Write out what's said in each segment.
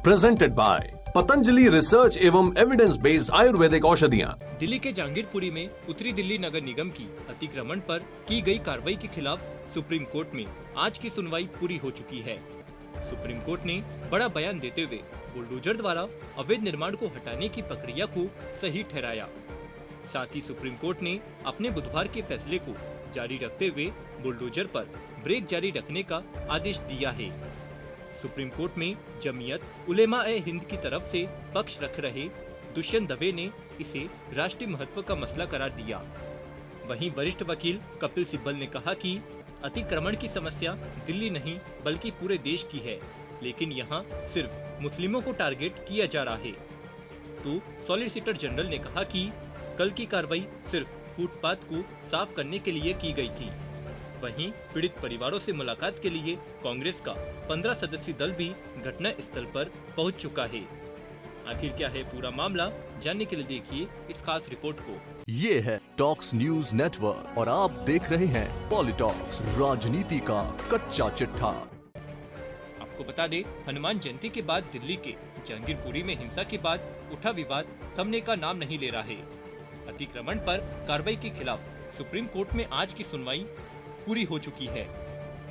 Presented by Patanjali research एवं evidence based Ayurvedic औषधियाँ। दिल्ली के जहांगीरपुरी में उत्तरी दिल्ली नगर निगम की अतिक्रमण पर की गई कार्रवाई के खिलाफ सुप्रीम कोर्ट में आज की सुनवाई पूरी हो चुकी है। सुप्रीम कोर्ट ने बड़ा बयान देते हुए बुलडोजर द्वारा अवैध निर्माण को हटाने की प्रक्रिया को सही ठहराया। साथ ही सुप्रीम कोर्ट ने अपने बुधवार के फैसले को जारी रखते हुए बुलडोजर पर ब्रेक जारी रखने का आदेश दिया है। सुप्रीम कोर्ट में जमीयत उलेमा-ए-हिंद की तरफ से पक्ष रख रहे दुष्यंत दवे ने इसे राष्ट्रीय महत्व का मसला करार दिया। वहीं वरिष्ठ वकील कपिल सिब्बल ने कहा कि अतिक्रमण की समस्या दिल्ली नहीं बल्कि पूरे देश की है, लेकिन यहाँ सिर्फ मुस्लिमों को टारगेट किया जा रहा है। तो सॉलिसिटर जनरल ने कहा कि कल की कार्रवाई सिर्फ फुटपाथ को साफ करने के लिए की गई थी। वहीं पीड़ित परिवारों से मुलाकात के लिए कांग्रेस का 15 सदस्यीय दल भी घटना स्थल पर पहुंच चुका है। आखिर क्या है पूरा मामला, जानने के लिए देखिए इस खास रिपोर्ट को। ये है टॉक्स न्यूज नेटवर्क और आप देख रहे हैं पॉलिटॉक्स, राजनीति का कच्चा चिट्ठा। आपको बता दें, हनुमान जयंती के बाद दिल्ली के जहांगीरपुरी में हिंसा के बाद उठा विवाद थमने का नाम नहीं ले रहा है। अतिक्रमण पर कार्रवाई के खिलाफ सुप्रीम कोर्ट में आज की सुनवाई पूरी हो चुकी है।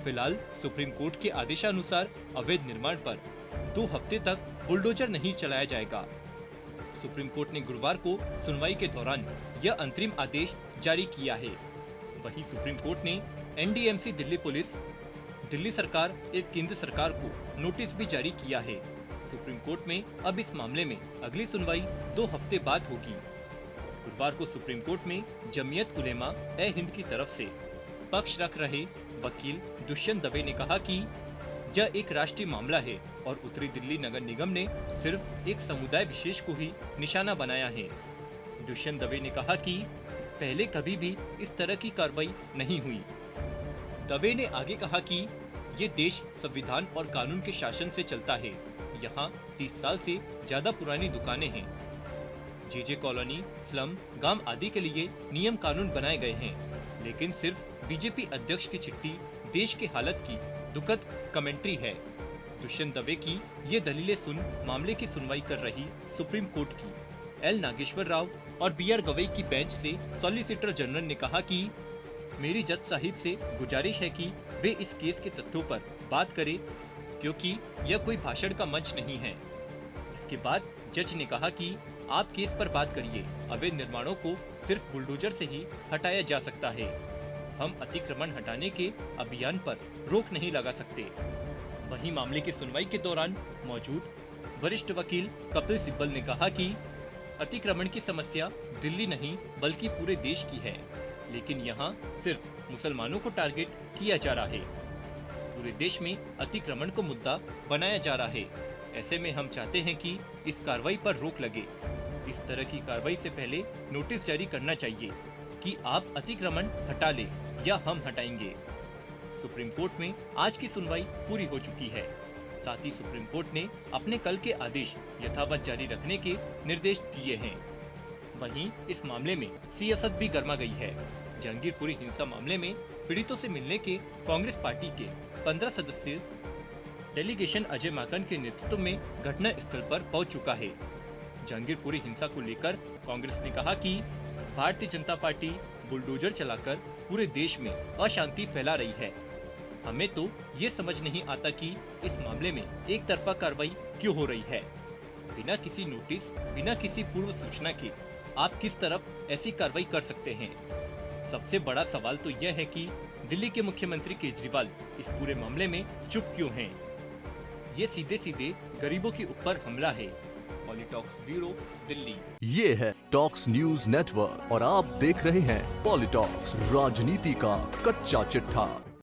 फिलहाल सुप्रीम कोर्ट के आदेशानुसार अवैध निर्माण पर 2 हफ्ते तक बुलडोजर नहीं चलाया जाएगा। सुप्रीम कोर्ट ने गुरुवार को सुनवाई के दौरान यह अंतरिम आदेश जारी किया है। वहीं सुप्रीम कोर्ट ने एनडीएमसी दिल्ली पुलिस, दिल्ली सरकार एक केंद्र सरकार को नोटिस भी जारी किया है। सुप्रीम कोर्ट में अब इस मामले में अगली सुनवाई 2 हफ्ते बाद होगी। गुरुवार को सुप्रीम कोर्ट में जमीयत उलेमा-ए-हिंद की तरफ से पक्ष रख रहे वकील दुष्यंत दवे ने कहा कि यह एक राष्ट्रीय मामला है और उत्तरी दिल्ली नगर निगम ने सिर्फ एक समुदाय विशेष को ही निशाना बनाया है। दुष्यंत दवे ने कहा कि पहले कभी भी इस तरह की कार्रवाई नहीं हुई। दवे ने आगे कहा कि ये देश संविधान और कानून के शासन से चलता है। यहाँ 30 साल से ज्यादा पुरानी दुकानें हैं। जेजे कॉलोनी, स्लम, गांव आदि के लिए नियम कानून बनाए गए हैं, लेकिन सिर्फ बीजेपी अध्यक्ष की चिट्ठी देश की हालत की दुखद कमेंट्री है। दुष्यंत दवे की ये दलीलें सुन मामले की सुनवाई कर रही सुप्रीम कोर्ट की एल नागेश्वर राव और BR गवई की बेंच से सॉलिसिटर जनरल ने कहा कि मेरी जज साहिब से गुजारिश है कि वे इस केस के तथ्यों पर बात करें, क्योंकि यह कोई भाषण का मंच नहीं है। इसके बाद जज ने कहा कि आप केस पर बात करिए, अवैध निर्माणों को सिर्फ बुलडोजर से ही हटाया जा सकता है। हम अतिक्रमण हटाने के अभियान पर रोक नहीं लगा सकते। वहीं मामले की सुनवाई के दौरान मौजूद वरिष्ठ वकील कपिल सिब्बल ने कहा कि अतिक्रमण की समस्या दिल्ली नहीं बल्कि पूरे देश की है, लेकिन यहाँ सिर्फ मुसलमानों को टारगेट किया जा रहा है। पूरे देश में अतिक्रमण को मुद्दा बनाया जा रहा है। ऐसे में हम चाहते हैं कि इस कार्रवाई पर रोक लगे। इस तरह की कार्रवाई से पहले नोटिस जारी करना चाहिए कि आप अतिक्रमण हटा ले या हम हटाएंगे। सुप्रीम कोर्ट में आज की सुनवाई पूरी हो चुकी है। साथ ही सुप्रीम कोर्ट ने अपने कल के आदेश यथावत जारी रखने के निर्देश दिए हैं। वहीं इस मामले में सियासत भी गर्मा गई है। जहांगीरपुरी हिंसा मामले में पीड़ितों से मिलने के कांग्रेस पार्टी के 15 सदस्यीय डेलीगेशन अजय माकन के नेतृत्व में घटना स्थल पर पहुंच चुका है। जहांगीरपुरी हिंसा को लेकर कांग्रेस ने कहा कि भारतीय जनता पार्टी बुलडोजर चलाकर पूरे देश में अशांति फैला रही है। हमें तो ये समझ नहीं आता कि इस मामले में एक तरफा कार्रवाई क्यों हो रही है। बिना किसी नोटिस, बिना किसी पूर्व सूचना के आप किस तरफ ऐसी कार्रवाई कर सकते हैं। सबसे बड़ा सवाल तो यह है कि दिल्ली के मुख्यमंत्री केजरीवाल इस पूरे मामले में चुप क्यों हैं। ये सीधे सीधे गरीबों के ऊपर हमला है। पॉलिटॉक्स ब्यूरो, दिल्ली। ये है टॉक्स न्यूज नेटवर्क और आप देख रहे हैं पॉलिटॉक्स, राजनीति का कच्चा चिट्ठा।